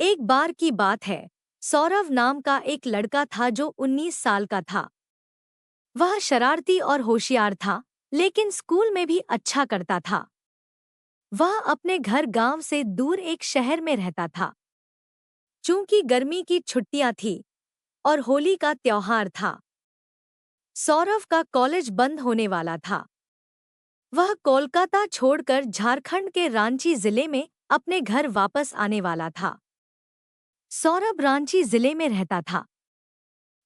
एक बार की बात है। सौरव नाम का एक लड़का था जो 19 साल का था। वह शरारती और होशियार था, लेकिन स्कूल में भी अच्छा करता था। वह अपने घर गांव से दूर एक शहर में रहता था। चूंकि गर्मी की छुट्टियां थी और होली का त्योहार था, सौरव का कॉलेज बंद होने वाला था। वह कोलकाता छोड़कर झारखंड के रांची जिले में अपने घर वापस आने वाला था। सौरभ रांची जिले में रहता था।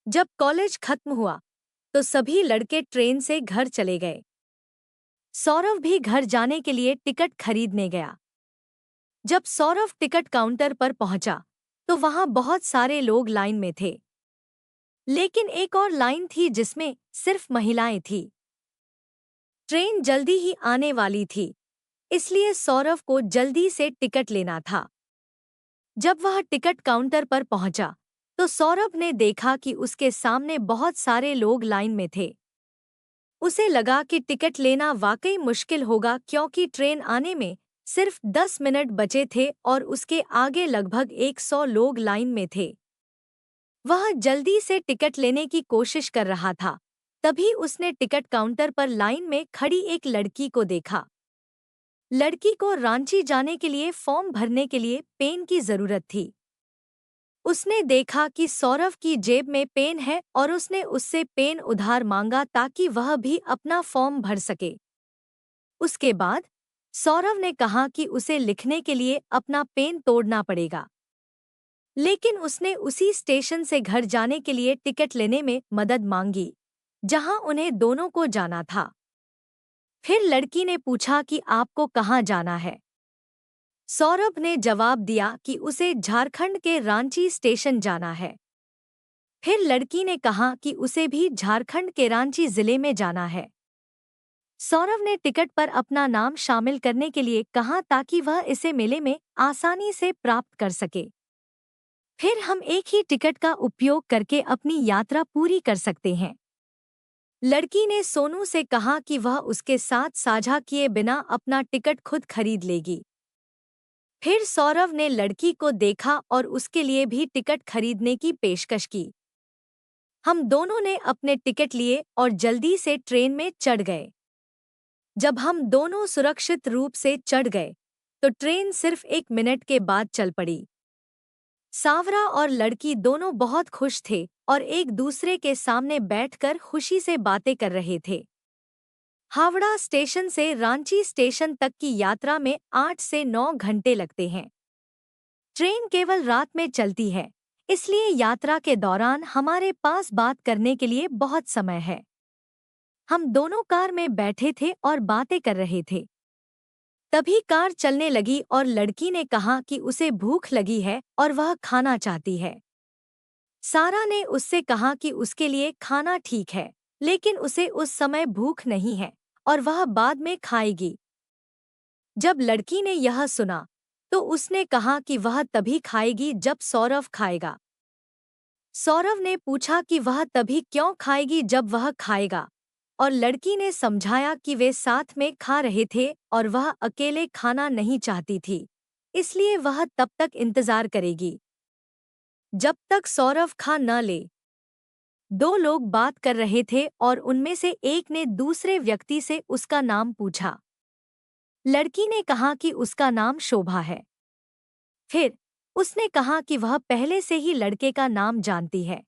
जब कॉलेज खत्म हुआ तो सभी लड़के ट्रेन से घर चले गए। सौरव भी घर जाने के लिए टिकट खरीदने गया। जब सौरव टिकट काउंटर पर पहुंचा तो वहां बहुत सारे लोग लाइन में थे, लेकिन एक और लाइन थी जिसमें सिर्फ महिलाएं थीं। ट्रेन जल्दी ही आने वाली थी, इसलिए सौरव को जल्दी से टिकट लेना था। जब वह टिकट काउंटर पर पहुंचा तो सौरभ ने देखा कि उसके सामने बहुत सारे लोग लाइन में थे। उसे लगा कि टिकट लेना वाकई मुश्किल होगा, क्योंकि ट्रेन आने में सिर्फ 10 मिनट बचे थे और उसके आगे लगभग 100 लोग लाइन में थे। वह जल्दी से टिकट लेने की कोशिश कर रहा था। तभी उसने टिकट काउंटर पर लाइन में खड़ी एक लड़की को देखा। लड़की को रांची जाने के लिए फॉर्म भरने के लिए पेन की जरूरत थी। उसने देखा कि सौरव की जेब में पेन है और उसने उससे पेन उधार मांगा ताकि वह भी अपना फॉर्म भर सके। उसके बाद सौरव ने कहा कि उसे लिखने के लिए अपना पेन तोड़ना पड़ेगा, लेकिन उसने उसी स्टेशन से घर जाने के लिए टिकट लेने में मदद मांगी जहां उन्हें दोनों को जाना था। फिर लड़की ने पूछा कि आपको कहाँ जाना है। सौरभ ने जवाब दिया कि उसे झारखंड के रांची स्टेशन जाना है। फिर लड़की ने कहा कि उसे भी झारखंड के रांची जिले में जाना है। सौरभ ने टिकट पर अपना नाम शामिल करने के लिए कहा ताकि वह इसे मेले में आसानी से प्राप्त कर सके। फिर हम एक ही टिकट का उपयोग करके अपनी यात्रा पूरी कर सकते हैं। लड़की ने सोनू से कहा कि वह उसके साथ साझा किए बिना अपना टिकट खुद खरीद लेगी। फिर सौरभ ने लड़की को देखा और उसके लिए भी टिकट खरीदने की पेशकश की। हम दोनों ने अपने टिकट लिए और जल्दी से ट्रेन में चढ़ गए। जब हम दोनों सुरक्षित रूप से चढ़ गए तो ट्रेन सिर्फ 1 मिनट के बाद चल पड़ी। सांवरा और लड़की दोनों बहुत खुश थे और एक दूसरे के सामने बैठकर खुशी से बातें कर रहे थे। हावड़ा स्टेशन से रांची स्टेशन तक की यात्रा में 8 से 9 घंटे लगते हैं। ट्रेन केवल रात में चलती है, इसलिए यात्रा के दौरान हमारे पास बात करने के लिए बहुत समय है। हम दोनों कार में बैठे थे और बातें कर रहे थे। तभी कार चलने लगी और लड़की ने कहा कि उसे भूख लगी है और वह खाना चाहती है। सारा ने उससे कहा कि उसके लिए खाना ठीक है, लेकिन उसे उस समय भूख नहीं है और वह बाद में खाएगी। जब लड़की ने यह सुना तो उसने कहा कि वह तभी खाएगी जब सौरव खाएगा। सौरव ने पूछा कि वह तभी क्यों खाएगी जब वह खाएगा, और लड़की ने समझाया कि वे साथ में खा रहे थे और वह अकेले खाना नहीं चाहती थी, इसलिए वह तब तक इंतजार करेगी जब तक सौरव खा न ले। 2 लोग बात कर रहे थे और उनमें से एक ने दूसरे व्यक्ति से उसका नाम पूछा। लड़की ने कहा कि उसका नाम शोभा है। फिर उसने कहा कि वह पहले से ही लड़के का नाम जानती है।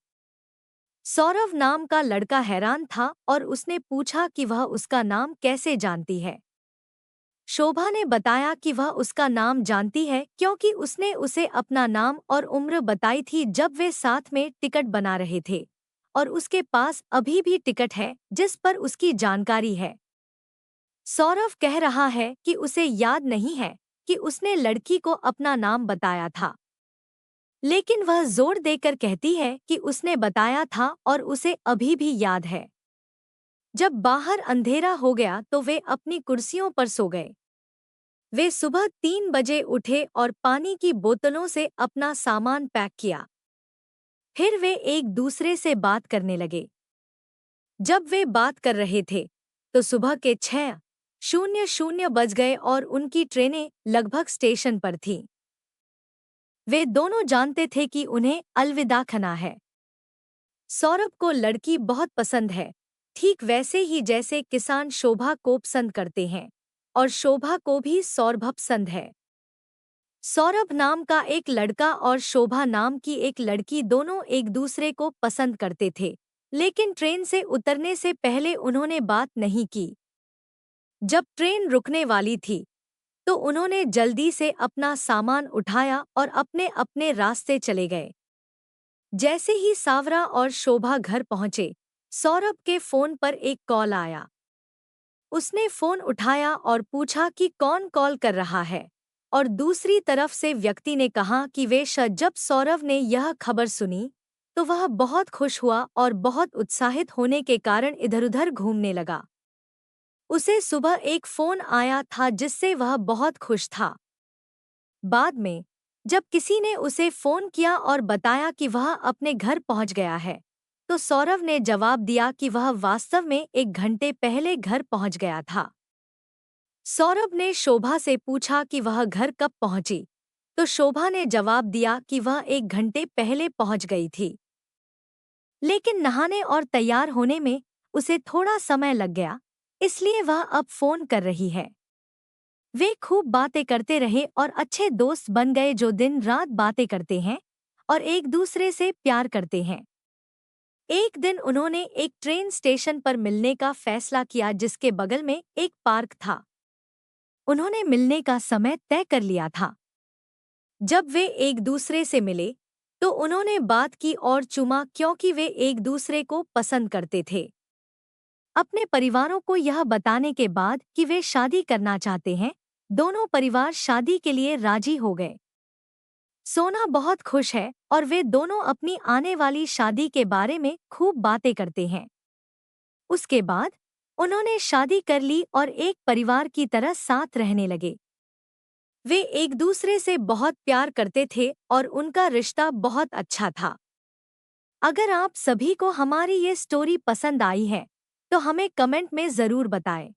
सौरव नाम का लड़का हैरान था और उसने पूछा कि वह उसका नाम कैसे जानती है। शोभा ने बताया कि वह उसका नाम जानती है क्योंकि उसने उसे अपना नाम और उम्र बताई थी जब वे साथ में टिकट बना रहे थे, और उसके पास अभी भी टिकट है जिस पर उसकी जानकारी है। सौरव कह रहा है कि उसे याद नहीं है कि उसने लड़की को अपना नाम बताया था, लेकिन वह जोर देकर कहती है कि उसने बताया था और उसे अभी भी याद है। जब बाहर अंधेरा हो गया तो वे अपनी कुर्सियों पर सो गए। वे सुबह 3 बजे उठे और पानी की बोतलों से अपना सामान पैक किया। फिर वे एक दूसरे से बात करने लगे। जब वे बात कर रहे थे तो सुबह के 6:00 बज गए और उनकी ट्रेनें लगभग स्टेशन पर थीं। वे दोनों जानते थे कि उन्हें अलविदा कहना है। सौरभ को लड़की बहुत पसंद है, ठीक वैसे ही जैसे किसान शोभा को पसंद करते हैं, और शोभा को भी सौरभ पसंद है। सौरभ नाम का एक लड़का और शोभा नाम की एक लड़की दोनों एक दूसरे को पसंद करते थे, लेकिन ट्रेन से उतरने से पहले उन्होंने बात नहीं की। जब ट्रेन रुकने वाली थी, तो उन्होंने जल्दी से अपना सामान उठाया और अपने अपने रास्ते चले गए। जैसे ही सावरा और शोभा घर पहुंचे, सौरभ के फोन पर एक कॉल आया। उसने फोन उठाया और पूछा कि कौन कॉल कर रहा है, और दूसरी तरफ से व्यक्ति ने कहा कि जब सौरभ ने यह खबर सुनी, तो वह बहुत खुश हुआ और बहुत उत्साहित होने के कारण इधर-उधर घूमने लगा। उसे सुबह एक फोन आया था जिससे वह बहुत खुश था। बाद में जब किसी ने उसे फोन किया और बताया कि वह अपने घर पहुंच गया है, तो सौरभ ने जवाब दिया कि वह वास्तव में 1 घंटे पहले घर पहुंच गया था। सौरभ ने शोभा से पूछा कि वह घर कब पहुंची, तो शोभा ने जवाब दिया कि वह 1 घंटे पहले पहुंच गई थी। लेकिन नहाने और तैयार होने में उसे थोड़ा समय लग गया, इसलिए वह अब फोन कर रही है। वे खूब बातें करते रहे और अच्छे दोस्त बन गए जो दिन रात बातें करते हैं और एक दूसरे से प्यार करते हैं। एक दिन उन्होंने एक ट्रेन स्टेशन पर मिलने का फैसला किया जिसके बगल में एक पार्क था। उन्होंने मिलने का समय तय कर लिया था। जब वे एक दूसरे से मिले, तो उन्होंने बात की और चूमा क्योंकि वे एक दूसरे को पसंद करते थे। अपने परिवारों को यह बताने के बाद कि वे शादी करना चाहते हैं, दोनों परिवार शादी के लिए राजी हो गए। सोना बहुत खुश है और वे दोनों अपनी आने वाली शादी के बारे में खूब बातें करते हैं। उसके बाद उन्होंने शादी कर ली और एक परिवार की तरह साथ रहने लगे। वे एक दूसरे से बहुत प्यार करते थे और उनका रिश्ता बहुत अच्छा था। अगर आप सभी को हमारी ये स्टोरी पसंद आई है, तो हमें कमेंट में ज़रूर बताएं।